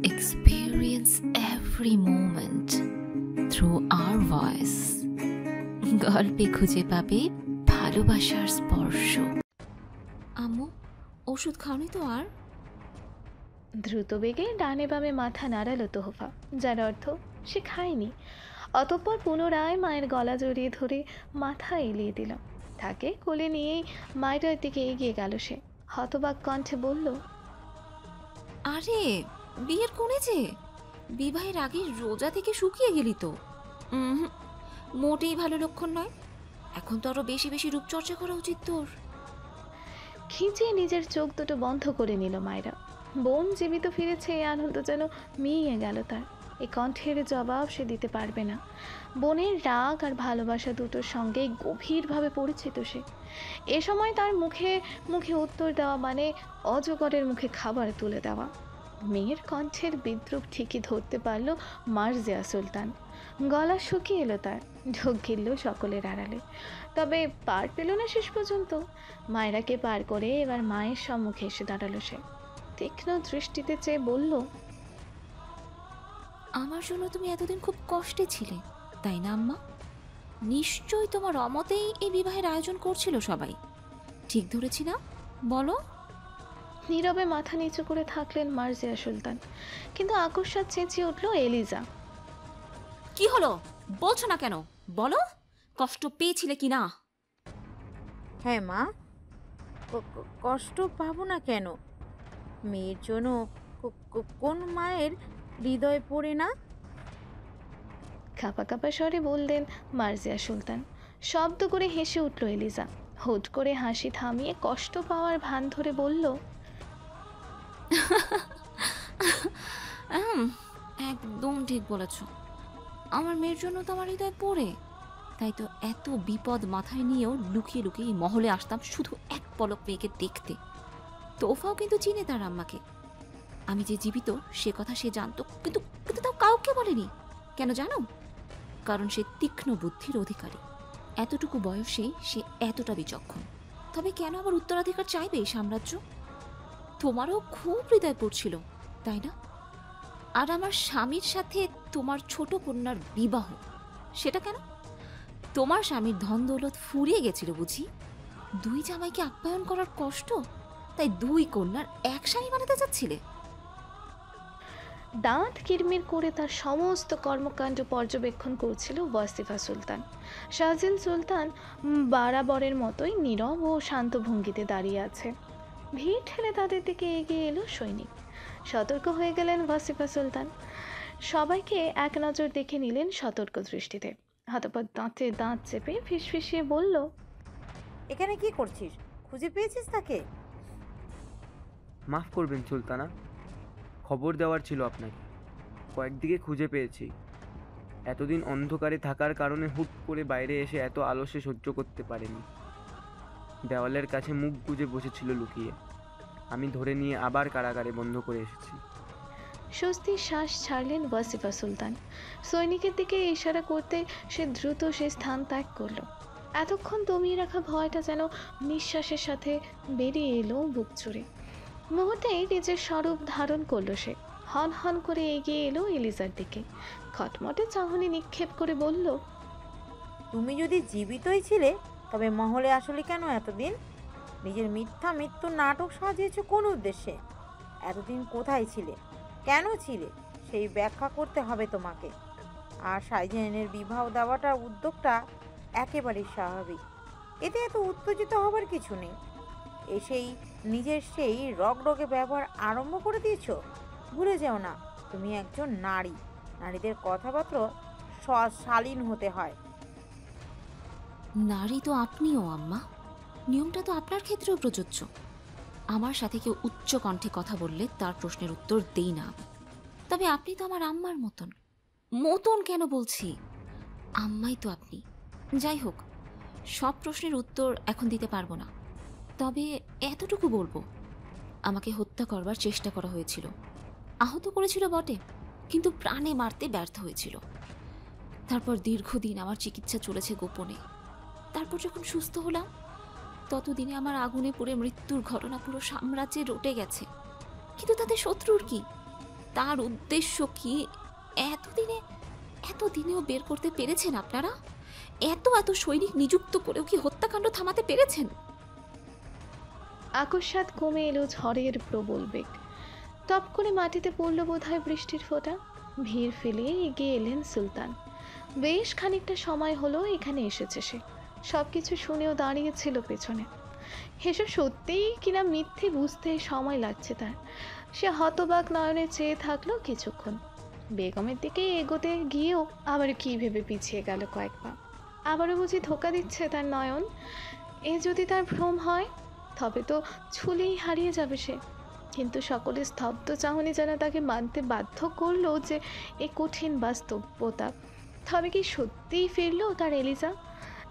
experience every moment through our voice. গল্পে খুঁজে পাবে ভালোবাসার স্পর্শ। আম্মু, ওষুধ খাওনি তো আর? দ্রুত বেগে ডানে বামে মাথা নাড়ালো তোহফা, যার অর্থ সে খায়নি। অতঃপর পুনরায় মায়ের গলা জড়িয়ে ধরে মাথা এলিয়ে দিল। তাকে কোলে নিয়েই মায়ের দিকে এগিয়ে গেল সে। হতবাক কণ্ঠে বলল, আরে বিয়ের কোণে যে, বিবাহের আগে রোজা থেকে শুকিয়ে গেলি তো। মোটেই ভালো লক্ষণ নয়। এখন তো আরো বেশি বেশি রূপচর্চা করা উচিত তোর। খিঁচিয়ে নিজের চোখ দুটো বন্ধ করে নিল মায়েরা। বোন জীবিত ফিরেছে, এই আনন্দ যেন মিইয়ে গেল তার। এই কণ্ঠের জবাব সে দিতে পারবে না। বোনের রাগ আর ভালোবাসা দুটোর সঙ্গে গভীরভাবে পরিচিত সে। এ সময় তার মুখে মুখে উত্তর দেওয়া মানে অজগরের মুখে খাবার তুলে দেওয়া। মেয়ের কণ্ঠের বিদ্রুপ ঠিকই ধরতে পারল মার্জিয়া সুলতান। গলা শুকিয়ে এলো তার, ঢোক গিলল সকলের আড়ালে। তবে পার পেল না শেষ পর্যন্ত। মায়েরাকে পার করে এবার মায়ের সম্মুখে এসে দাঁড়ালো সে। তীক্ষ্ণ দৃষ্টিতে চেয়ে বলল, আমার জন্য তুমি এতদিন খুব কষ্টে ছিলে, তাই না আম্মা? নিশ্চয়ই তোমার অমতেই এই বিবাহের আয়োজন করছিল সবাই। ঠিক ধরেছি না, বলো? নীরবে মাথা নিচু করে থাকলেন মার্জিয়া সুলতান, কিন্তু আকস্মাৎ চেঁচিয়ে উঠল এলিজা। কি হলো, বলছো না কেন? বলো, কষ্ট পেয়েছিলে কি না? হ্যাঁ মা, কষ্ট পাবো না কেন? মেয়ের জন্য কোন মায়ের হৃদয় পড়ে না? কাঁপা কাঁপা স্বরে বললেন মার্জিয়া সুলতান। শব্দ করে হেসে উঠল এলিজা। হুট করে হাসি থামিয়ে কষ্ট পাওয়ার ভান ধরে বলল, একদম ঠিক বলেছ। আমার মেয়ের জন্য তো আমার হৃদয় পড়ে। তাই তো এত বিপদ মাথায় নিয়েও লুকিয়ে লুকিয়ে মহলে আসতাম শুধু এক পলক মেয়েকে দেখতে। তোফাও কিন্তু চিনে তার আম্মাকে। আমি যে জীবিত সে কথা সে জানতো, কিন্তু কিন্তু তাও কাউকে বলেনি। কেন জানো? কারণ সে তীক্ষ্ণ বুদ্ধির অধিকারী। এতটুকু বয়সেই সে এতটা বিচক্ষণ। তবে কেন আবার উত্তরাধিকার চাইবে এই সাম্রাজ্য? তোমারও খুব হৃদয় পড়ছিল, তাই না? আর আমার স্বামীর সাথে তোমার ছোট কন্যার বিবাহ, সেটা কেন? তোমার স্বামীর ধন দৌলত ফুরিয়ে গেছিল বুঝি? দুই জামাইকে আপ্যায়ন করার কষ্ট, তাই দুই কন্যার এক স্বামী বানাতে চাচ্ছিলে? দাঁত কিরমির করে তার সমস্ত কর্মকাণ্ড পর্যবেক্ষণ করছিল ওয়াসিফা সুলতান। শাহজিন সুলতান বরাবরের মতোই নীরব ও শান্ত ভঙ্গিতে দাঁড়িয়ে আছে। ভিড় ঠেলে তাদের দিকে এগিয়ে এলো সৈনিক। সতর্ক হয়ে গেলেন ওয়াসিফা সুলতান। সবাইকে এক নজর দেখে নিলেন সতর্ক দৃষ্টিতে। হতপত দাঁতে দাঁত চেপে ফিসফিসিয়ে বলল, এখানে কি করছিস? খুঁজে পেয়েছিস তাকে? মাফ করবেন সুলতানা, খবর দেওয়ার ছিল আপনাকে। কয়েকদিকে খুঁজে পেয়েছি। এতদিন অন্ধকারে থাকার কারণে হুট করে বাইরে এসে এত আলস্যে সহ্য করতে পারেনি। দেওয়ালের কাছে মুখ গুজে বসেছিল লুকিয়ে। আমি ধরে নিয়ে আবার কারাগারে বন্ধ করে এসেছি। স্বস্তির শ্বাস ছাড়লেন ওয়াসিফা সুলতান। সৈনিকের দিকে ইশারা করতে সে দ্রুত সে স্থান ত্যাগ করল। এতক্ষণ দমিয়ে রাখা ভয়টা যেন নিঃশ্বাসের সাথে বেরিয়ে এলো বুক চুড়ে। মুহূর্তেই নিজের স্বরূপ ধারণ করলো সে। হন হন করে এগিয়ে এলো এলিজার দিকে। খটমটে চাহনি নিক্ষেপ করে বলল, তুমি যদি জীবিতই ছিলে তবে মহলে আসলে কেন এতদিন? নিজের মিথ্যা মৃত্যুর নাটক সাজিয়েছো কোন উদ্দেশ্যে? এতদিন কোথায় ছিলে, কেন ছিলে, সেই ব্যাখ্যা করতে হবে তোমাকে। আর শাহজাহানের বিবাহ দেওয়াটার উদ্যোগটা একেবারেই স্বাভাবিক। এতে এত উত্তেজিত হবার কিছু নেই। এসেই নিজের সেই রগরগে ব্যবহার আরম্ভ করে দিয়েছ। ভুলে যেও না, তুমি একজন নারী। নারীদের কথাবার্তা শালীন হতে হয়। নারী তো আপনিও আম্মা। নিয়মটা তো আপনার ক্ষেত্রেও প্রযোজ্য। আমার সাথে কেউ উচ্চ কণ্ঠে কথা বললে তার প্রশ্নের উত্তর দেই না আমি। তবে আপনি তো আমার আম্মার মতন। মতন কেন বলছি, আম্মাই তো আপনি। যাই হোক, সব প্রশ্নের উত্তর এখন দিতে পারবো না। তবে এতটুকু বলবো, আমাকে হত্যা করবার চেষ্টা করা হয়েছিল। আহত করেছিল বটে, কিন্তু প্রাণে মারতে ব্যর্থ হয়েছিল। তারপর দীর্ঘদিন আমার চিকিৎসা চলেছে গোপনে। তারপর যখন সুস্থ হলাম, ততদিনে আমার আগুনে পুড়ে মৃত্যুর ঘটনা পুরো সাম্রাজ্যে রটে গেছে। কিন্তু তাতে শত্রুর কি? তার উদ্দেশ্য কি এতদিনেও বের করতে পেরেছেন আপনারা? এত সৈনিক নিযুক্ত করেও কি হত্যাকাণ্ড থামাতে পেরেছেন? আকস্মাৎ কমে এলো ঝড়ের প্রবল বেগ। টপ করে মাটিতে পড়ল বোধহয় বৃষ্টির ফোঁটা। ভিড় ফেলে এগিয়ে এলেন সুলতান। বেশ খানিকটা সময় হলো এখানে এসেছে সে। সবকিছু শুনেও দাঁড়িয়েছিল পেছনে। এসব সত্যিই কিনা মিথ্যে বুঝতে সময় লাগছে তার। সে হতবাক নয়নে চেয়ে থাকলো কিছুক্ষণ। বেগমের দিকে এগোতে গিয়েও আবার কি ভেবে পিছিয়ে গেল কয়েক পা। আবারও বুঝি ধোকা দিচ্ছে তার নয়ন। এ যদি তার ভ্রম হয় তবে তো ছুলেই হারিয়ে যাবে সে। কিন্তু সকলের স্তব্ধ চাহনি যেন তাকে মানতে বাধ্য করলো যে এ কঠিন বাস্তবতা। তবে কি সত্যিই ফিরলো তার এলিজা?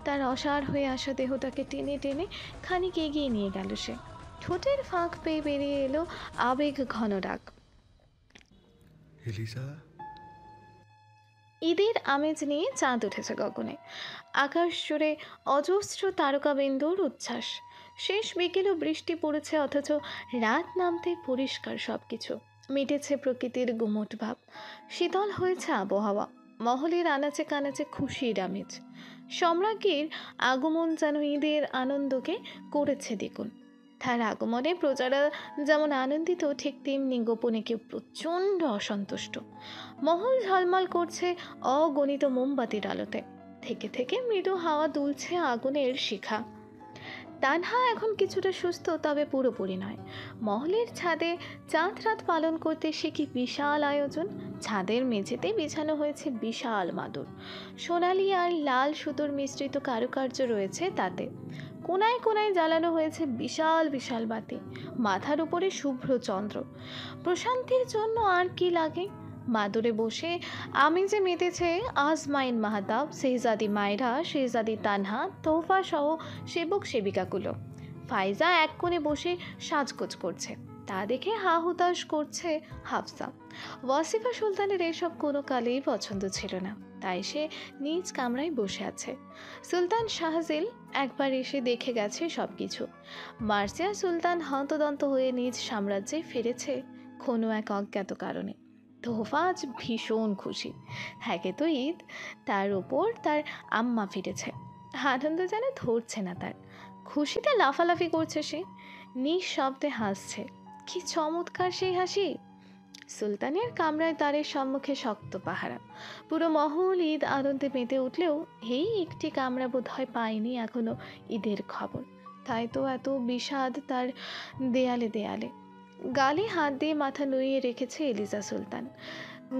তার অসাড় হয়ে আসা দেহটাকে টেনে টেনে খানিক এগিয়ে নিয়ে গেল সে। ঠোঁটের ফাঁক পেয়ে বেরিয়ে এলো আবেগ ঘন ডাক। এলিজা। ঈদের আমেজ নিয়ে চাঁদ উঠেছে গগনে। আকাশ জুড়ে অজস্র তারকাবিন্দুর উচ্ছ্বাস। শেষ বিকেলও বৃষ্টি পড়েছে, অথচ রাত নামতে পরিষ্কার সব কিছু। মিটেছে প্রকৃতির গুমট ভাব, শীতল হয়েছে আবহাওয়া। মহলের আনাচে কানাচে খুশির আমেজ। সম্রাজ্ঞীর আগমন যেন ঈদের আনন্দকে করেছে দ্বিগুণ। তার আগমনে প্রজারা যেমন আনন্দিত, ঠিক তেমনি গোপনে কেউ প্রচণ্ড অসন্তুষ্ট। মহল ঝলমল করছে অগণিত মোমবাতির আলোতে। থেকে থেকে মৃদু হাওয়া দুলছে আগুনের শিখা। তানহা এখন কিছুটা সুস্থ, তবে পুরোপুরি নয়। মহলের ছাদে চাঁদ রাত পালন করতে সে কি বিশাল আয়োজন। ছাদের মেঝেতে বিছানো হয়েছে বিশাল মাদুর। সোনালি আর লাল সুতোর মিশ্রিত কারুকার্য রয়েছে তাতে। কোনায় কোনায় জ্বালানো হয়েছে বিশাল বিশাল বাতি। মাথার উপরে শুভ্র চন্দ্র। প্রশান্তির জন্য আর কি লাগে? মাদুরে বসে আমি যে মেতেছে আজমাইন মাহতাব, শেহজাদি মায়রা, শেহজাদি তানহা, তোহফা সহ সেবক সেবিকাগুলো। ফাইজা এক কোণে বসে সাজগোজ করছে, তা দেখে হা হুতাশ করছে হাফসা। ওয়াসিফা সুলতানের এসব কোনো কালেই পছন্দ ছিল না, তাই সে নিজ কামরায় বসে আছে। সুলতান শাহজিল একবার এসে দেখে গেছে সব কিছু। মার্জিয়া সুলতান হন্তদন্ত হয়ে নিজ সাম্রাজ্যে ফিরেছে কোনো এক অজ্ঞাত কারণে। তোহফা আজ ভীষণ খুশি। একে তো ঈদ, তার ওপর তার আম্মা ফিরেছে। আনন্দ যেন ধরছে না তার। খুশিতে লাফালাফি করছে সে, নিঃশব্দে হাসছে। কি চমৎকার সেই হাসি! সুলতানের কামরায় তারের সম্মুখে শক্ত পাহারা। পুরো মহল ঈদ আনন্দে মেতে উঠলেও এই একটি কামরা বোধ হয় পায়নি এখনো ঈদের খবর। তাই তো এত বিষাদ তার দেয়ালে দেয়ালে। গালে হাত দিয়ে মাথা নুইয়ে রেখেছে এলিজা সুলতান।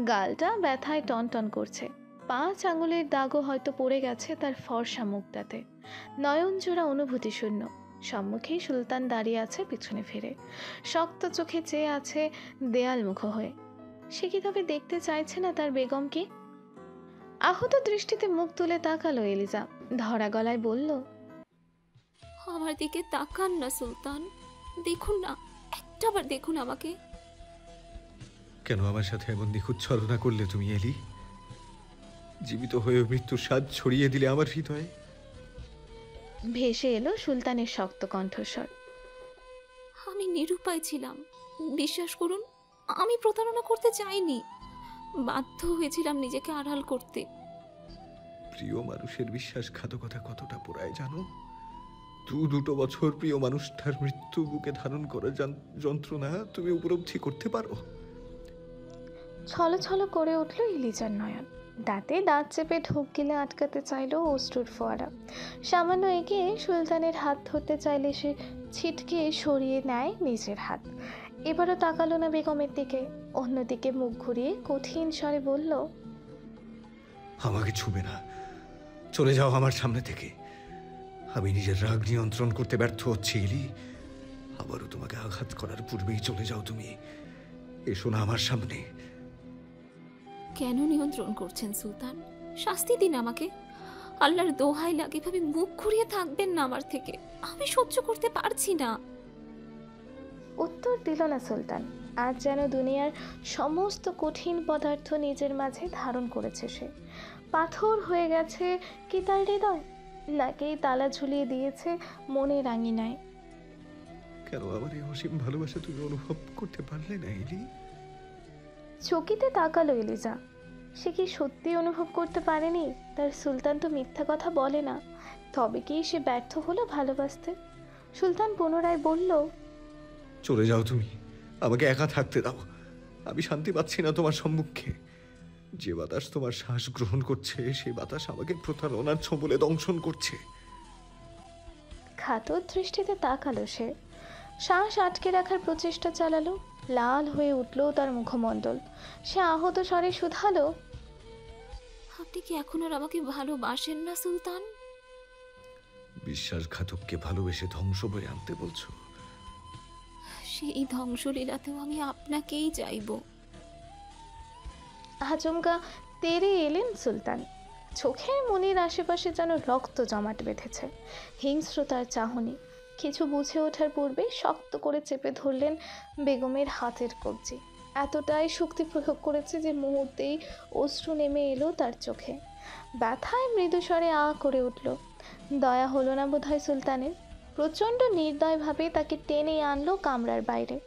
গালটা ব্যথায় টনটন করছে। 5 আঙুলের দাগও হয়তো পড়ে গেছে তার ফর্সা মুখটাতে। নয়নজোড়া অনুভূতি শূন্য। সম্মুখেই সুলতান দাঁড়িয়ে আছে পিছনে ফিরে, শক্ত চোখে চেয়ে আছে দেয়াল মুখ হয়ে। সে কি তবে দেখতে চাইছে না তার বেগমকে? আহত দৃষ্টিতে মুখ তুলে তাকালো এলিজা, ধরা গলায় বলল, আমার দিকে তাকান না সুলতান, দেখুন না, একটাবার দেখুন আমাকে। কেন আমার সাথে এমন নিখুঁত ছলনা করলে তুমি এলি? জীবিত হয়ে মৃত্যুর স্বাদ ছড়িয়ে দিলে আমার হৃদয়ে। ভেসে এলো সুলতানের শক্ত কণ্ঠস্বর। আমি নিরুপায় ছিলাম, বিশ্বাস করুন। আমি প্রতারণা করতে চাইনি, বাধ্য হয়েছিলাম নিজেকে আড়াল করতে। প্রিয় মানুষের বিশ্বাসঘাতকতা কতটা পোড়ায় জানো? 2 বছর প্রিয় মানুষটার মৃত্যু বুকে ধারণ করার যন্ত্রণা তুমি উপলব্ধি করতে পারো? ছলছল করে উঠল ইলিজার নয়ন। দাঁতে দাঁত চেপে ঢোক গিলে আটকাতে চাইল অশ্রুর ফোয়ারা। সামান্য এগিয়ে সুলতানের হাত ধরতে চাইলে সে ছিটকে সরিয়ে নেয় নিজের হাত। এবারও তাকালো না বেগমের দিকে, অন্যদিকে মুখ ঘুরিয়ে কঠিন স্বরে বলল, আমাকে ছুবে না, চলে যাও আমার সামনে থেকে। আমি নিজের রাগ নিয়ন্ত্রণ করতে ব্যর্থ হচ্ছি এলি। আবারও তোমাকে আঘাত করার পূর্বেই চলে যাও তুমি। এসো না আমার সামনে। কেন নিয়ন্ত্রণ করছেন সুলতান? শাস্তি দিন আমাকে। আল্লাহর দোহাই লাগে, ভাবে মুখ ঘুরিয়ে থাকবেন না আমার থেকে। আমি সহ্য করতে পারছি না। উত্তর দিল না সুলতান। আজ যেন দুনিয়ার সমস্ত কঠিন পদার্থ নিজের মাঝে ধারণ করেছে সে। পাথর হয়ে গেছে কি তার হৃদয়, নাকি তালা ঝুলিয়ে দিয়েছে মনের আঙিনায়? কেন আমার এই অসীম ভালোবাসা তুমি অনুভব করতে পারলে না এলি? চকিতে তাকালো এলিজা। সে কি সত্যি অনুভব করতে পারেনি তার সুলতান তো মিথ্যা কথা বলে না? তবে কি সে ব্যর্থ হলো ভালোবাসতে? সুলতান পুনরায় বলল, চলে যাও তুমি, আমাকে একা থাকতে দাও। আমি শান্তি পাচ্ছি না তোমার সম্মুখে। যে বাতাস তোমার শ্বাস গ্রহণ করছে সেই বাতাস আমাকে প্রতারণার ছোবলে দংশন করছে। খাতর দৃষ্টিতে তাকালো সে। শ্বাস আটকে রাখার প্রচেষ্টা চালালো। লাল হয়ে উঠল তার মুখমণ্ডল। সে আহত স্বরে শুধালো, আপনি কি এখন আর আমাকে ভালোবাসেন না সুলতান? বিশ্বাসঘাতককে ভালোবেসে ধ্বংস বয়ে আনতে বলছো? সেই ধ্বংসলীলাতেও আমি আপনাকেই চাইব। আচমকা তেরে এলেন সুলতান। চোখের মনির আশেপাশে যেন রক্ত জমাট বেঁধেছে। হিংস্রতার চাহনি। কিছু বুঝে ওঠার পূর্বে শক্ত করে চেপে ধরলেন বেগমের হাতের কবজি। এতটাই শক্তি প্রয়োগ করেছে যে মুহূর্তেই অশ্রু নেমে এলো তার চোখে। ব্যথায় মৃদুস্বরে আ করে উঠল। দয়া হলো না বোধহয় সুলতানের। প্রচণ্ড নির্দয়ভাবে তাকে টেনে আনলো কামরার বাইরে।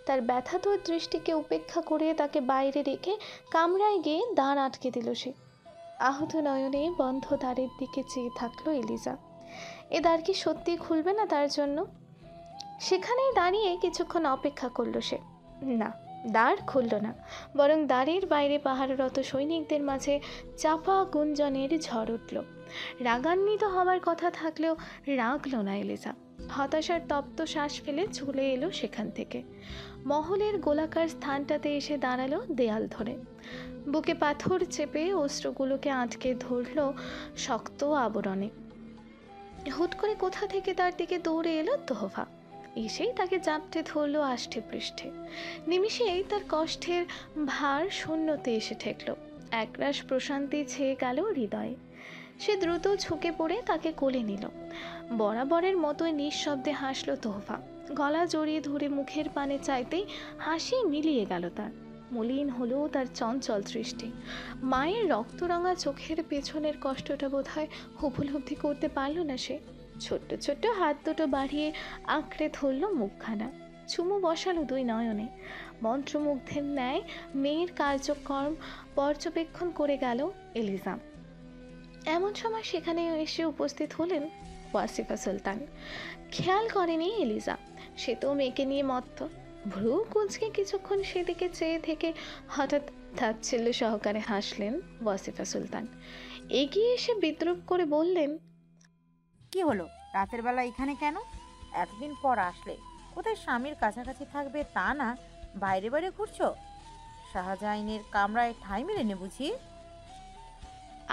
তার ব্যথাতুর দৃষ্টিকে উপেক্ষা করে তাকে বাইরে রেখে কামরায় গিয়ে দ্বার আটকে দিল সে। আহত নয়নে বন্ধ দ্বারের দিকে চেয়ে থাকলো এলিজা। এ দ্বার কি সত্যি খুলবে না তার জন্য? সেখানেই দাঁড়িয়ে কিছুক্ষণ অপেক্ষা করলো সে। না, দ্বার খুলল না, বরং দ্বারের বাইরে পাহারারত সৈনিকদের মাঝে চাপা গুঞ্জনের ঝড় উঠল। রাগান্বিত হওয়ার কথা থাকলেও রাগল না এলিজা। হতাশার তপ্ত শ্বাস ফেলে চলে এলো সেখান থেকে। মহলের গোলাকার স্থানটাতে এসে দাঁড়ালো দেয়াল ধরে। বুকে পাথর চেপে অস্ত্রগুলোকে আটকে ধরল শক্ত আবরণে। হুট করে কোথা থেকে তার দিকে দৌড়ে এলো তোহফা। এসেই তাকে চাপটে ধরলো আষ্টে পৃষ্ঠে। নিমিষেই তার কষ্টের ভার শূন্যতে এসে ঠেকল। একরাশ প্রশান্তি ছেয়ে গেল হৃদয়ে। সে দ্রুত ঝুঁকে পড়ে তাকে কোলে নিল। বরাবরের মতোই নিঃশব্দে হাসলো তোহফা। গলা জড়িয়ে ধরে মুখের পানে চাইতেই হাসি মিলিয়ে গেল তার। মলিন হলো তার চঞ্চল দৃষ্টি। মায়ের রক্তরাঙা চোখের পেছনের কষ্টটা বোধহয় উপলব্ধি করতে পারল না সে। ছোট্ট ছোট্ট হাত দুটো বাড়িয়ে আঁকড়ে ধরল মুখখানা। চুমু বসালো দুই নয়নে। মন্ত্রমুগ্ধের ন্যায় মেয়ের কার্যক্রম পর্যবেক্ষণ করে গেল এলিজা। এমন সময় সেখানে এসে উপস্থিত হলেন ওয়াসিফা সুলতান। খেয়াল করেনি এলিজা, সে তো মেয়েকে নিয়ে মত্ত। ভ্রু কুঁচকে কিছুক্ষণ সেদিকে চেয়ে থেকে হঠাৎ তাচ্ছিল্য সহকারে হাসলেন ওয়াসিফা সুলতান। এগিয়ে এসে বিদ্রুপ করে বললেন, কি হলো রাতের বেলা এখানে কেন? এতদিন পর আসলে কোথায় স্বামীর কাছাকাছি থাকবে তা না, বাইরে বাইরে ঘুরছো? শাহজাহানের কামরায় ঠাঁই মেলেনি বুঝি?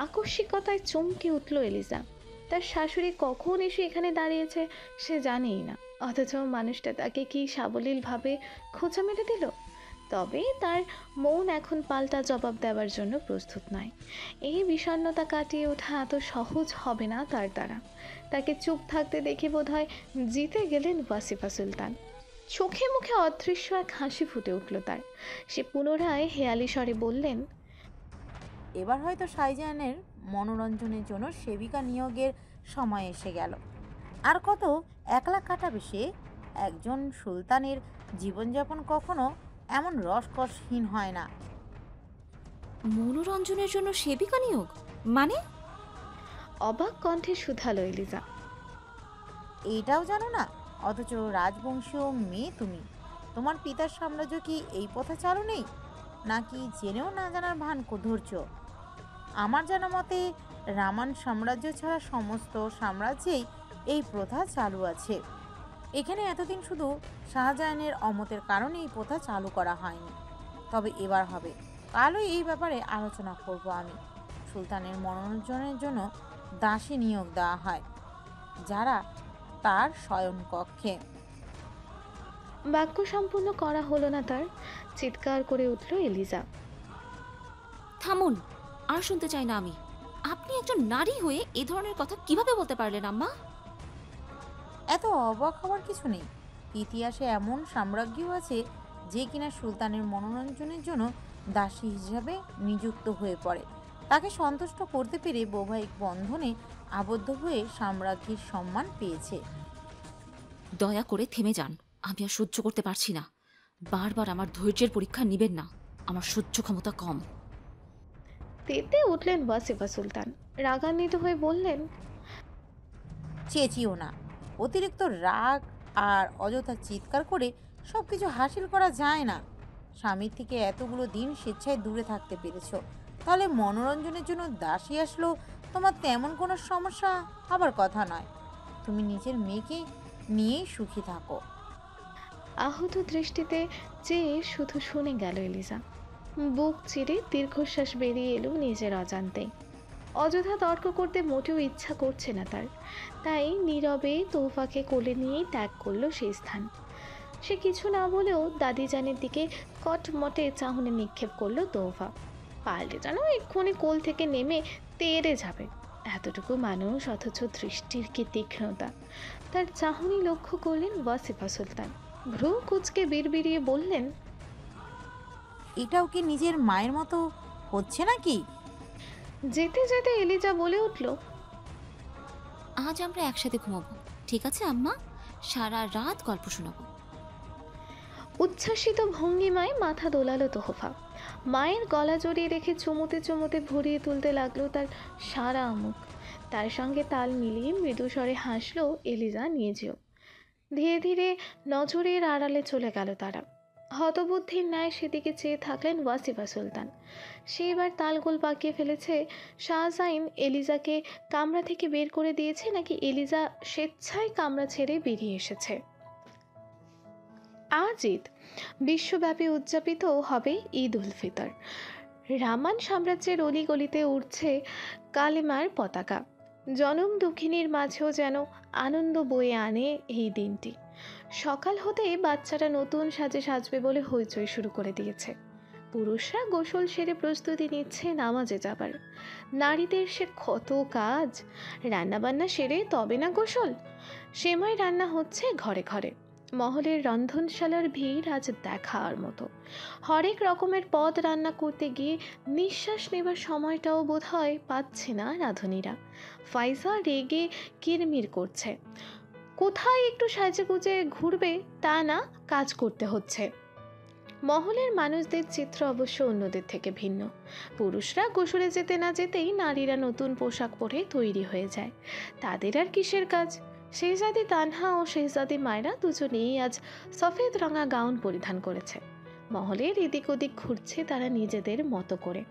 আকস্মিকতায় চমকে উঠল এলিজা। তার শাশুড়ি কখন এসে এখানে দাঁড়িয়েছে সে জানেই না, অথচ মানুষটা তাকে কি সাবলীলভাবে খোঁচা মেরে দিল। তবে তার মন এখন পাল্টা জবাব দেওয়ার জন্য প্রস্তুত নয়। এই বিষণ্ণতা কাটিয়ে ওঠা এত সহজ হবে না তার দ্বারা। তাকে চুপ থাকতে দেখে বোধহয় জিতে গেলেন ওয়াসিফা সুলতান। চোখে মুখে অদৃশ্য এক হাসি ফুটে উঠল তার। সে পুনরায় হেয়ালি স্বরে বললেন, এবার হয়তো শাহজাহানের মনোরঞ্জনের জন্য সেবিকা নিয়োগের সময় এসে গেল। আর কত একলা কাটাবে সে? একজন সুলতানের জীবনযাপন কখনো এমন রসকসহীন হয় না। মনোরঞ্জনের জন্য সেবিকা নিয়োগ মানে? অবাক কণ্ঠে শুধালো এলিজা। এইটাও জানো না? অথচ রাজবংশীয় মেয়ে তুমি। তোমার পিতার সাম্রাজ্য কি এই পথে চালু নেই? নাকি জেনেও না জানার ভান ধরছ? আমার জানা মতে রামান সাম্রাজ্য ছাড়া সমস্ত সাম্রাজ্যেই এই প্রথা চালু আছে। এখানে এতদিন শুধু শাহজাহানের অমতের কারণে এই প্রথা চালু করা হয়নি। তবে এবার হবে। কালই এই ব্যাপারে আলোচনা করব আমি। সুলতানের মনোরঞ্জনের জন্য দাসী নিয়োগ দেওয়া হয়, যারা তার শয়নকক্ষে। বাক্য সম্পূর্ণ করা হলো না তার। চিৎকার করে উঠল এলিজা। থামুন, আর শুনতে চাই না আমি। আপনি একজন নারী হয়ে এ ধরনের কথা কিভাবে বলতে পারলেন আম্মা? এত অবাক হওয়ার কিছু নেই। ইতিহাসে এমন সাম্রাজ্ঞীও আছে যে কিনা সুলতানের মনোরঞ্জনের জন্য দাসী হিসাবে নিযুক্ত হয়ে পড়ে। তাকে সন্তুষ্ট করতে পেরে বৈবাহিক বন্ধনে আবদ্ধ হয়ে সাম্রাজ্ঞীর সম্মান পেয়েছে। দয়া করে থেমে যান, আমি আর সহ্য করতে পারছি না। বারবার আমার ধৈর্যের পরীক্ষা নিবেন না। আমার সহ্য ক্ষমতা কম। তেতে উঠলেন ওয়াসিফা সুলতান, রাগান্বিত হয়ে বললেন, চেঁচিও না। অতিরিক্ত রাগ আর অযথা চিৎকার করে সব কিছু হাসিল করা যায় না। স্বামীর থেকে এতগুলো দিন স্বেচ্ছায় দূরে থাকতে পেরেছো, তাহলে মনোরঞ্জনের জন্য দাসী আসলো তোমার তেমন কোনো সমস্যা আবার কথা নয়। তুমি নিজের মেয়েকে নিয়েই সুখী থাকো। আহত দৃষ্টিতে চেয়ে শুধু শুনে গেল এলিজা। বুক চিরে দীর্ঘশ্বাস বেরিয়ে এলো নিজের অজান্তেই। অযথা তর্ক করতে মোটেও ইচ্ছা করছে না তার, তাই নীরবে তোফাকে কোলে নিয়েই ত্যাগ করলো সেই স্থান। সে কিছু না বলেও দাদিজানের দিকে কটমটে চাহনি নিক্ষেপ করলো তোফা। পাল্টে যেন এক্ষুনি কোল থেকে নেমে তেড়ে যাবে। এতটুকু মানুষ, অথচ দৃষ্টির কি তীক্ষ্ণতা! তার চাহনি লক্ষ্য করলেন ওয়াসিফা সুলতান। ভ্রু কুচকে বিড়বিড়িয়ে বললেন, এটাও কি নিজের মায়ের মতো হচ্ছে নাকি? যেতে যেতে এলিজা বলে উঠল, আজ আমরা একসাথে ঘুমাবো, ঠিক আছে আম্মা? সারা রাত গল্প শোনাবো। উচ্ছ্বাসিত ভঙ্গিমায় মাথা দোলালো তোহফা। মায়ের গলা জড়িয়ে রেখে চুমুতে চুমুতে ভরিয়ে তুলতে লাগলো তার সারা মুখ। তার সঙ্গে তাল মিলিয়ে মৃদু স্বরে হাসলো এলিজা নিজেও। ধীরে ধীরে নজরের আড়ালে চলে গেল তারা। হতবুদ্ধির ন্যায় সেদিকে চেয়ে থাকলেন ওয়াসিফা সুলতান। সে এবার তালগোল পাকিয়ে ফেলেছে। শাহজাইন এলিজাকে কামরা থেকে বের করে দিয়েছে, নাকি এলিজা স্বেচ্ছায় কামরা ছেড়ে বেরিয়ে এসেছে। আজ ঈদ, বিশ্বব্যাপী উদযাপিত হবে ঈদ উল ফিতর। রামান সাম্রাজ্যের অলিগলিতে উঠছে কালেমার পতাকা। জনম দুঃখিনীর মাঝেও যেন আনন্দ বয়ে আনে এই দিনটি। সকাল হতেই বাচ্চারা নতুন সাজে সাজবে বলে হইচই শুরু করে দিয়েছে। পুরুষরা গোসল সেরে প্রস্তুতি নিচ্ছে নামাজে যাবার। নারীদের সে কত কাজ! রান্নাবান্না সেরে তবে না গোসল। সেমাই রান্না হচ্ছে ঘরে ঘরে। মহলের রন্ধনশালার ভিড় আজ দেখার মতো। হরেক রকমের পদ রান্না করতে গিয়ে নিঃশ্বাস নেবার সময়টাও বোধহয় পাচ্ছে না রাঁধুনিরা। ফাইজা রেগে কিরমির করছে। কোথায় একটু সাজেগুজে ঘুরবে তা না, কাজ করতে হচ্ছে। মহলের মানুষদের চিত্র অবশ্য অন্যদের থেকে ভিন্ন। পুরুষরা গোসলে যেতে না যেতেই নারীরা নতুন পোশাক পরে তৈরি হয়ে যায়। তাদের আর কিসের কাজ? শেহজাদি তানহা ও শেহজাদি মায়রা দুজনেই আজ সফেদ রঙা গাউন পরিধান করেছে। মহলের এদিক ওদিক ঘুরছে তারা নিজেদের মতো করে।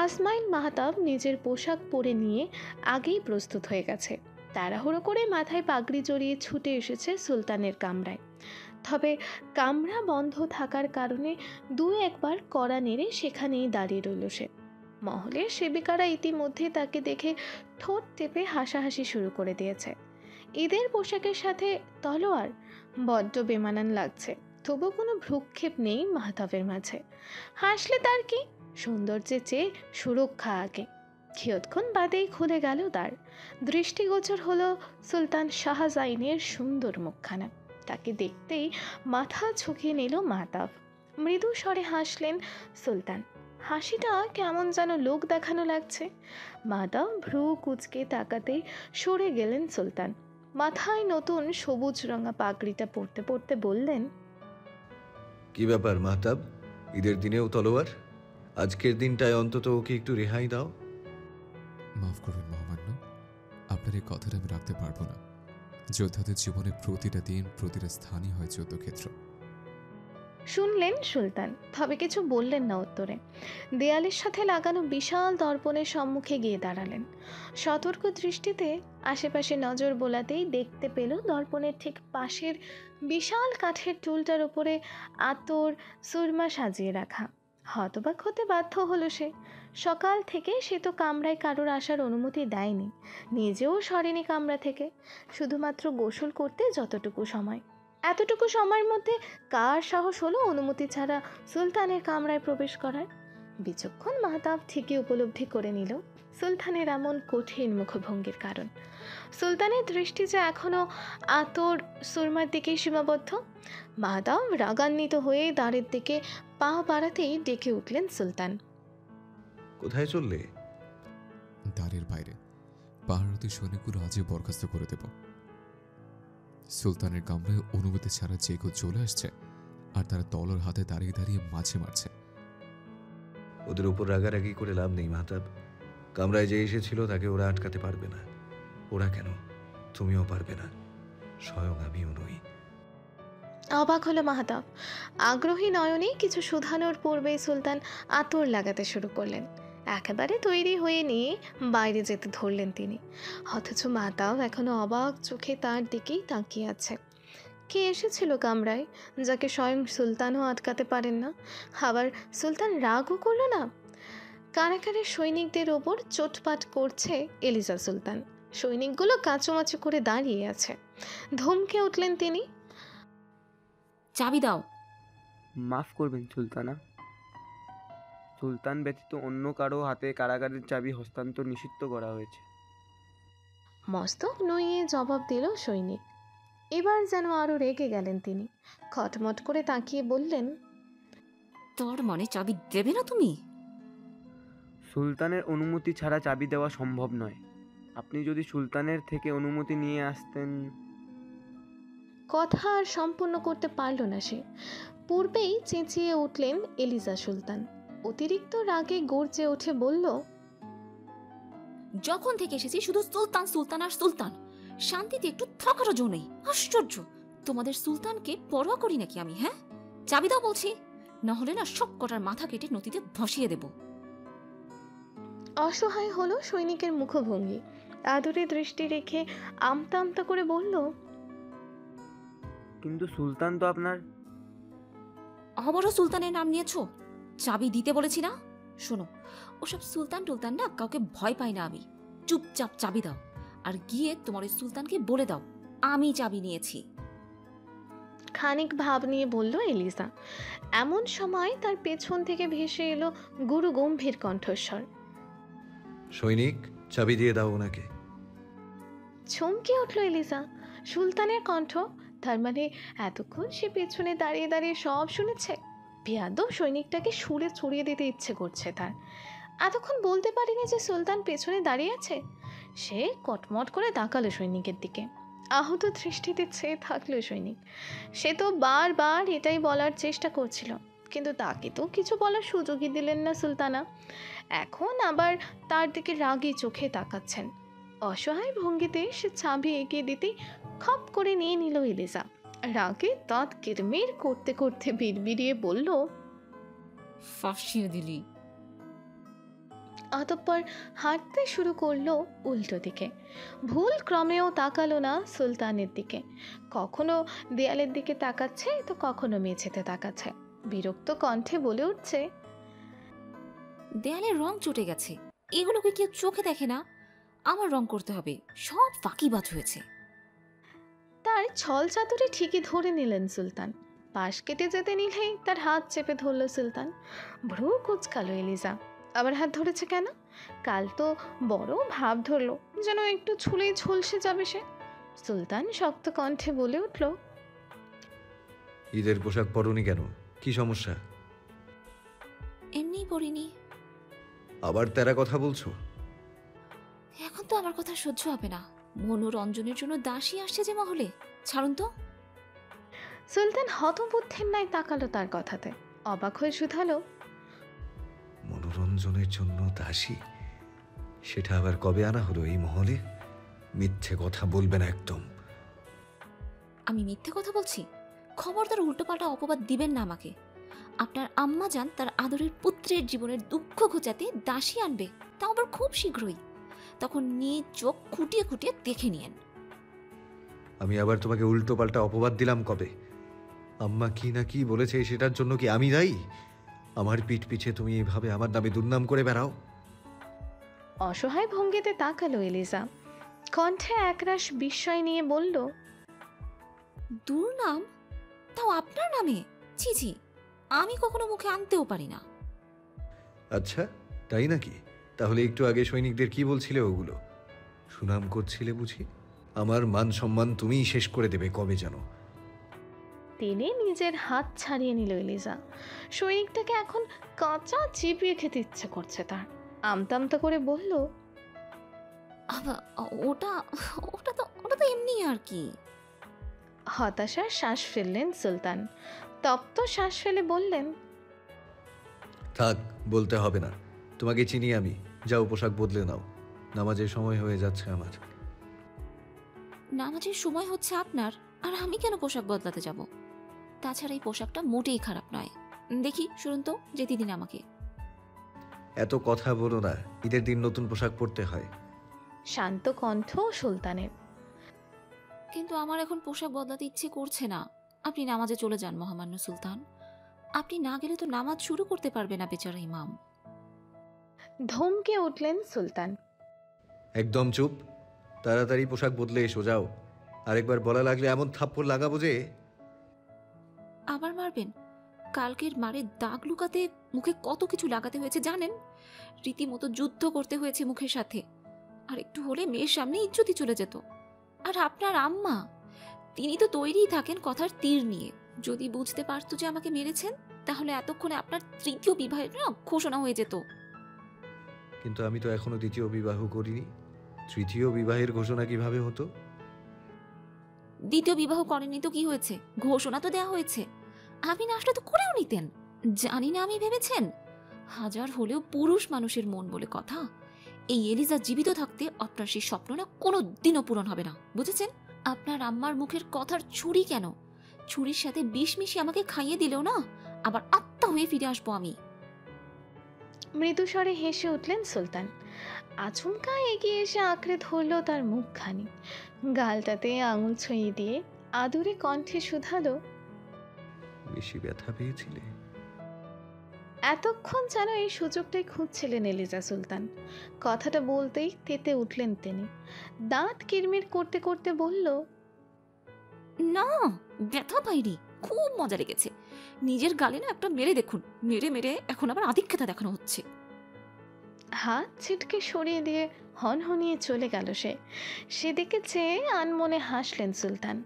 আসমাইন মাহতাব নিজের পোশাক পরে নিয়ে আগেই প্রস্তুত হয়ে গেছে। তাড়াহুড়ো করে মাথায় পাগড়ি জড়িয়ে ছুটে এসেছে সুলতানের কামরায়। তবে কামরা বন্ধ থাকার কারণে দু একবার কড়া নেড়ে সেখানেই দাঁড়িয়ে রইল সে। মহলের সেবিকারা ইতিমধ্যে তাকে দেখে ঠোঁট টেপে হাসাহাসি শুরু করে দিয়েছে। ঈদের পোশাকের সাথে তলোয়ার বড্ড বেমানান লাগছে, তবু কোনো ভ্রুক্ষেপ নেই মাহতাবের মাঝে। হাসলে তার কি, সৌন্দর্যের চেয়ে সুরক্ষা আগে। কিয়ৎক্ষণ বাদেই খুলে গেল তার দৃষ্টিগোচর হলো সুলতান শাহজাইনের সুন্দর মুখখানা। তাকে দেখতেই মাথা ঝুঁকিয়ে নিল মাহতাব। মৃদু স্বরে হাসলেন সুলতান। হাসিটা কেমন যেন লোক দেখানো লাগছে। মাহতাব ভ্রু কুচকে তাকাতেই সরে গেলেন সুলতান। মাথায় নতুন সবুজ রঙা পাগড়িটা পরতে পরতে বললেন, কি ব্যাপার মাহতাব, ঈদের দিনেও তলোয়ার? আজকের দিনটায় অন্তত ওকে একটু রেহাই দাও। মাফ করবেন মহামান্য, আপনার এই কথাটা আমি রাখতে পারবো না। যোদ্ধাদের জীবনে প্রতিটা দিন, প্রতিটা স্থানই হয় যুদ্ধক্ষেত্র। শুনলেন সুলতান, তবে কিছু বললেন না উত্তরে। দেয়ালের সাথে লাগানো বিশাল দর্পণের সম্মুখে গিয়ে দাঁড়ালেন। সতর্ক দৃষ্টিতে আশেপাশে নজর বোলাতেই দেখতে পেল দর্পণের ঠিক পাশের বিশাল কাঠের টুলটার উপরে আতর সুরমা সাজিয়ে রাখা। হতবাক হতে বাধ্য হলো সে। সকাল থেকে সে তো কামরায় কারোর আসার অনুমতি দেয়নি, নিজেও সরেনি কামরা থেকে। শুধুমাত্র গোসল করতে যতটুকু সময়, এতটুকু সময়ের মধ্যে কার সাহস হলো অনুমতি ছাড়া সুলতানের কামরায় প্রবেশ করার? বিচক্ষণ মাহতাব ঠিকই উপলব্ধি করে নিল সুলতানের এমন কঠিন মুখভঙ্গির কারণ। সুলতানের দৃষ্টি যে এখনো আতর সুরমার দিকেই সীমাবদ্ধ। মাহতাব রাগান্বিত হয়ে দ্বারের দিকে পা বাড়াতেই ডেকে উঠলেন সুলতান। কোথায় চললে? দ্বারের বাইরে পাহাড়তি সৈনিকগুলো আজই বরখাস্ত করে দেব। সুলতানের কামরায় অনুমতি ছাড়া যে কেউ চলে আসছে, আর তারা তলোয়ার হাতে দাঁড়িয়ে দাঁড়িয়ে মাঝে মারছে। ওদের উপর রাগারাগি করে লাভ নেই মাহতাব। কামরায় যে এসেছিল তাকে ওরা আটকাতে পারবে না। ওরা কেন, তুমিও পারবে না, স্বয়ং আমিও নই। অবাক হলো মাহতাব। আগ্রহী নয়নে কিছু শুধানোর পূর্বেই সুলতান আতর লাগাতে শুরু করলেন। একেবারে তৈরি হয়ে নিয়ে বাইরে যেতে ধরলেন তিনি। অথচ মাহতাব এখনো অবাক চোখে তার দিকেই তাকিয়ে আছে। কে এসেছিল কামরায় যাকে স্বয়ং সুলতানও আটকাতে পারেন না? আবার সুলতান রাগও করল না? কারাগারের সৈনিকদের ওপর চোটপাট করছে এলিজা সুলতান। সৈনিকগুলো কাঁচুমাচু করে দাঁড়িয়ে আছে। ধমকে উঠলেন তিনি, চাবি দাও। মাফ করবেন সুলতানা, সুলতান ব্যতীত অন্য কারো হাতে কারাগারের চাবি হস্তান্তর নিষিদ্ধ করা হয়েছে। মস্তক নুইয়ে জবাব দিল সৈনিক। এবার যেন আরো রেগে গেলেন তিনি। খটমট করে তাকিয়ে বললেন, তোর মানে চাবি দেবে না তুমি? সুলতানের অনুমতি ছাড়া চাবি দেওয়া সম্ভব নয়। আপনি যদি সুলতানের থেকে অনুমতি নিয়ে আসতেন। কথা আর সম্পূর্ণ করতে পারল না সে। পূর্বেই চেঁচিয়ে উঠলেন এলিজা সুলতান। অতিরিক্ত রাগে গর্জে উঠে বলল, যখন থেকে এসেছি শুধু সুলতান সুলতান আর সুলতান, শান্তিতে একটু থাকারও জো নেই। আশ্চর্য, তোমাদের সুলতানকে পরোয়া করি নাকি আমি? হ্যাঁ, চাবি দাও বলছি, না হলে না সব কটার মাথা কেটে নদীতে ধসিয়ে দেব। অসহায় হলো সৈনিকের মুখভঙ্গি। আদরে দৃষ্টি রেখে আমতা আমতা করে বলল, কিন্তু সুলতান তো আপনার। আবারও সুলতানের নাম নিয়েছো? চাবি দিতে বলেছি না? শোনো, ওসব সুলতান টুলতান না কাউকে ভয় পাই না আমি। চুপচাপ চাবি দাও, আর গিয়ে তোমার ওই সুলতানকে বলে দাও আমি চাবি নিয়েছি। খানিক ভাব নিয়ে বলল এলিজা। এমন সময় তার পেছন থেকে ভেসে এলো গুরু গম্ভীর কণ্ঠস্বর, সৈনিক, চাবি দিয়ে দাও ওনাকে। চমকে উঠল এলিজা। সুলতানের কণ্ঠ, তার মানে এতক্ষণ সে পেছনে দাঁড়িয়ে দাঁড়িয়ে সব শুনেছে। বেয়াদব সৈনিকটাকে সুরে ছড়িয়ে দিতে ইচ্ছে করছে তার। এতক্ষণ বলতে পারেনি যে সুলতান পেছনে দাঁড়িয়ে আছে। সে কটমট করে তাকালো সৈনিকের দিকে। আহত দৃষ্টিতে চেয়ে থাকলো সৈনিক। সে তো বারবার এটাই বলার চেষ্টা করছিল, কিন্তু তাকে তো কিছু বলার সুযোগই দিলেন না সুলতানা। এখন আবার তার দিকে রাগী চোখে তাকাচ্ছেন। অসহায় ভঙ্গিতে সে চাবি এগিয়ে দিতেই খপ করে নিয়ে নিল এলিজা। রাগে দাঁত কিরমির করতে করতে বিড়বিড়িয়ে বলল, ফাঁসিয়ে দিলি। অতঃপর হাঁটতে শুরু করলো উল্টো দিকে। ভুল ক্রমেও তাকালো না সুলতানের দিকে। কখনো দেয়ালের দিকে তাকাচ্ছে তো কখনো মেঝেতে তাকাচ্ছে। বিরক্ত কণ্ঠে বলে উঠছে, দেয়ালের রং চটে গেছে, এগুলোকে কেউ চোখে দেখে না। আমার রং করতে হবে, সব ফাঁকিবাজ হয়েছে। তার ছল চাতুরে ঠিকই ধরে নিলেন সুলতান। পাশ কেটে যেতে নিলেই তার হাত চেপে ধরল সুলতান। ভ্রু কুচকালো এলিজা। আবার হাত ধরেছে কেন? কাল তো বড় ভাব ধরলো যেন একটু ছুলেই ঝলসে যাবে সে। সুলতান শক্ত কণ্ঠে বলে উঠল, ঈদের পোশাক পরনি কেন? কি সমস্যা? এমনিই পড়িনি। আবার তেরা কথা বলছো? এখন তো আমার কথা সহ্য হবে না। মনোরঞ্জনের জন্য দাসী আসছে যে মহলে, ছাড়ুন তো। সুলতান হতবুদ্ধির ন্যায় তাকালো তার কথাতে। অবাক হয়ে শুধালো, মনোরঞ্জনের জন্য দাসী? সেটা আবার কবে আনা হলো এই মহলে? মিথ্যে কথা বলবে না একদম। আমি মিথ্যে কথা বলছি? খবরদার উল্টোপাল্টা অপবাদ দিবেন না আমাকে। আপনার আম্মা যান তার আদরের পুত্রের জীবনের দুঃখ ঘোচাতে দাসী আনবে, তা আবার খুব শীঘ্রই। তখন নিজ চোখ খুঁটিয়ে খুঁটিয়ে দেখে নিয়েন। আমি আবার তোমাকে উল্টো পাল্টা অপবাদ দিলাম কবে? আম্মা কি না কি বলেছে সেটার জন্য কি আমি দায়ী? আমার পিঠ পিছে তুমি এইভাবে আমার নামে দুর্নাম করে বেড়াও? অসহায় ভঙ্গিতে তাকালো এলিজা। কণ্ঠে একরাশ বিস্ময় নিয়ে বলল, দুর্নাম? তাও আপনার নামে? ছি ছি, আমি কখনো মুখে আনতেও পারি না। আচ্ছা, তাই নাকি? তাহলে একটু আগে সৈনিকদের কি বলছিলে ওগুলো? সুনাম করছিলে বুঝি? আমার মান সম্মান তুমিই শেষ করে দেবে কবে জানো? টেনে নিজের হাত ছাড়িয়ে নিল এলিজা। সৈনিকটাকে এখন কাঁচা চিবিয়ে খেতে ইচ্ছে করছে তার। আমতা আমতা করে বলল, ওটা ওটা তো ওটা তো এমনি আর কি। হতাশার শ্বাস ফেললেন সুলতান। তপ্ত শ্বাস ফেলে বললেন, থাক, বলতে হবে না, তোমাকে চিনি আমি। যাও, পোশাক বদলে নাও, নামাজের সময় হয়ে যাচ্ছে আমার। নামাজের সময় হচ্ছে আপনার, আর আমি কেন পোশাক বদলাতে যাব? তাছাড়া এই পোশাকটা মোটেই খারাপ নয়। দেখি, শুনুন তো, যেতে দিন আমাকে। এত কথা বলো না, ঈদের দিন নতুন পোশাক পরতে হয়। শান্ত কণ্ঠ সুলতানের। কিন্তু আমার এখন পোশাক বদলাতে ইচ্ছে করছে না। আপনি নামাজে চলে যান মহামান্য সুলতান। আপনি না গেলে তো নামাজ শুরু করতে পারবে না বেচারা ইমাম। ধমকে উঠলেন সুলতান। একদম চুপ, তাড়াতাড়ি পোশাক বদলে এসো, যাও। আরেকবার বলা লাগলে এমন থাপ্পড় লাগাবো যে। আবার মারবেন? কালকের মারের দাগ লুকাতে মুখে কত কিছু লাগাতে হয়েছে জানেন? রীতিমতো যুদ্ধ করতে হয়েছে মুখের সাথে। আর একটু হলে মেয়ের সামনে ইজ্জতই চলে যেত। আর আপনার আম্মা, তিনি তো তৈরিই থাকেন কথার তীর নিয়ে। যদি বুঝতে পারতো যে আমাকে মেরেছেন, তাহলে এতক্ষণে আপনার তৃতীয় বিবাহের না ঘোষণা হয়ে যেত। কিন্তু আমি তো এখনো দ্বিতীয় বিবাহ করিনি, তৃতীয় বিবাহের ঘোষণা কিভাবে হতো? দ্বিতীয় বিবাহ করেননি তো কি হয়েছে? ঘোষণা তো দেওয়া হয়েছে। আপনি না আসলে তো করেও নিতেন। জানি না আমি ভেবেছেন? হাজার হলেও পুরুষ মানুষের মন বলে কথা। এই এলিজা জীবিত থাকতে আপনার সেই স্বপ্নটা কোনো দিনও পূরণ হবে না, বুঝেছেন? আপনার আম্মার মুখের কথার ছুরি কেন, ছুরির সাথে বিষ মিশিয়ে আমাকে খাইয়ে দিলেও না, আবার আত্মা হয়ে ফিরে আসবো আমি। মৃদুস্বরে হেসে উঠলেন সুলতান। আচমকা এগিয়ে এসে আঁকড়ে ধরল তার মুখখানি। গালটাতে আঙুল ছুঁয়ে দিয়ে আদুরে কণ্ঠে শুধালো, বেশি ব্যথা পেয়েছিলে? এতক্ষণ যেন এই সুযোগটাই খুঁজছিলেন এলিজা সুলতান। কথাটা বলতেই তেতে উঠলেন তিনি। দাঁত কিরমির করতে করতে বলল, না, ব্যথা পাইনি, খুব মজা লেগেছে। নিজের গালে না একটা মেরে দেখুন। মেরে মেরে এখন আবার আধিক্যতা দেখানো হচ্ছে। হাত ছিটকে সরিয়ে দিয়ে হনহনিয়ে চলে গেল সে। সেদিকে চেয়ে আনমনে হাসলেন সুলতান।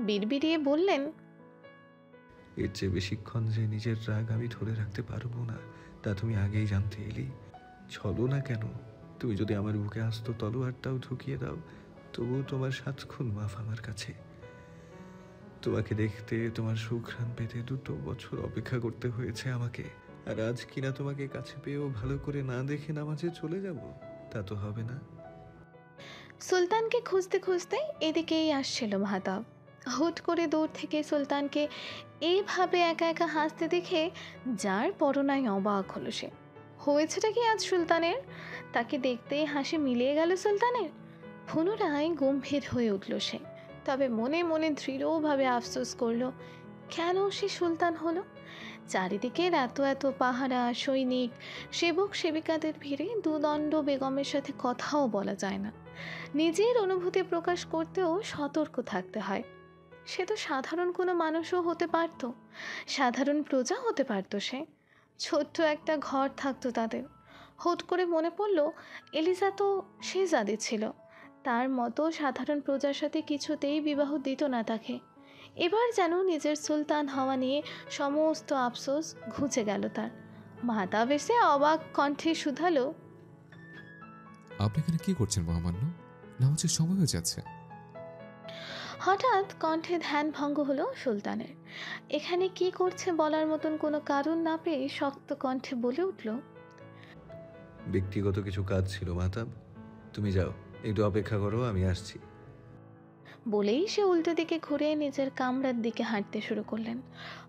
বিড়বিড়িয়ে বললেন, এর চেয়ে বেশিক্ষণ যে নিজের রাগ আমি ধরে রাখতে পারবো না, তা তুমি আগেই জানতে এলি। ছলো না কেন? তুমি যদি আমার বুকে আসতো তলোয়ারটাও ঢুকিয়ে দাও, তবুও তোমার 7 খুন মাফ আমার কাছে। তোমাকে দেখতে, তোমার সুঘ্রাণ পেতে 2 বছর অপেক্ষা করতে হয়েছে আমাকে। আর আজ কিনা তোমাকে কাছে পেয়েও ভালো করে না দেখে নামাজে চলে যাব, তা তো হবে না। সুলতানকে খুঁজতে খুঁজতে এদিকেই আসছিল মাহতাব। হুট করে দূর থেকে সুলতানকে এইভাবে একা একা হাসতে দেখে যার পরনায় অবাক হলো সে। হয়েছেটা কি আজ সুলতানের? তাকে দেখতেই হাসি মিলিয়ে গেল সুলতানের। পুনরায় গম্ভীর হয়ে উঠল সে। তবে মনে মনে দৃঢ়ভাবে আফসোস করলো, কেন সে সুলতান হলো? চারিদিকের এত এত পাহারা, সৈনিক, সেবক সেবিকাদের ভিড়ে দুদণ্ড বেগমের সাথে কথাও বলা যায় না। নিজের অনুভূতি প্রকাশ করতেও সতর্ক থাকতে হয়। সে তো সাধারণ কোনো মানুষও হতে পারত, সাধারণ প্রজা হতে পারত সে। ছোট্ট একটা ঘর থাকতো তাদের। হুট করে মনে পড়ল, এলিজা তো শেহজাদী ছিল। তার মতো সাধারণ প্রজার সাথে কিছুতেই বিবাহ দিত না তাকে। এবার যেন নিজের সুলতান হওয়া নিয়ে সমস্ত আফসোস ঘুচে গেল তার। মাহতাব এসে অবাক কণ্ঠে শুধালো, আপনি এখানে কি করছেন মহামান্য? নামাজের সময় হয়ে যাচ্ছে। হঠাৎ কণ্ঠে ধ্যান ভঙ্গ হলো সুলতানের। এখানে কি করছে বলার মতন কোনো কারণ না পেয়ে শক্ত কণ্ঠে বলে উঠল, ব্যক্তিগত কিছু কাজ ছিল মাহতাব, তুমি যাও, একটু অপেক্ষা করো, আমি আসছি। বলেই সে উল্টো দিকে ঘুরে নিজের কামরার দিকে হাঁটতে শুরু করলেন।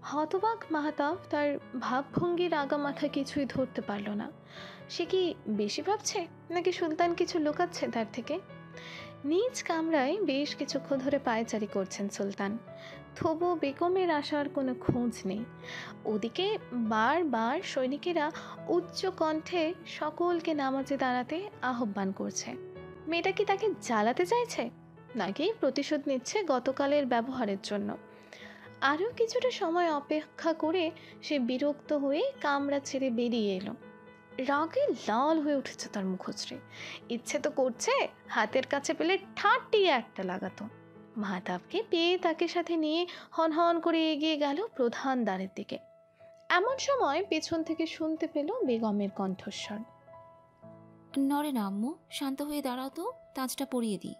হতবাক মাহতাব তার ভাবভঙ্গির আগামাথা কিছুই ধরতে পারল না। সে কি বেশি ভাবছে, নাকি সুলতান কিছু লুকাচ্ছে তার থেকে? নিজ কামরায় বেশ কিছুক্ষণ ধরে পায়চারি করছেন সুলতান, তবু বেগমের আসার কোনো খোঁজ নেই। ওদিকে বারবার সৈনিকেরা উচ্চ কণ্ঠে সকলকে নামাজে দাঁড়াতে আহ্বান করছে। মেয়েটা কি তাকে জ্বালাতে চাইছে, নাকি প্রতিশোধ নিচ্ছে গতকালের ব্যবহারের জন্য? আরও কিছুটা সময় অপেক্ষা করে সে বিরক্ত হয়ে কামরা ছেড়ে বেরিয়ে এলো। রাগে লাল হয়ে উঠেছে তার মুখশ্রী। ইচ্ছে তো করছে হাতের কাছে পেলে ঠাটিয়ে একটা লাগাতো। মাহতাবকে পেয়ে তাকে সাথে নিয়ে হনহন করে এগিয়ে গেল প্রধান দ্বারের দিকে। এমন সময় পেছন থেকে শুনতে পেল বেগমের কণ্ঠস্বর, নরে না আম্মু, শান্ত হয়ে দাঁড়াও তো, তাজটা পরিয়ে দিই।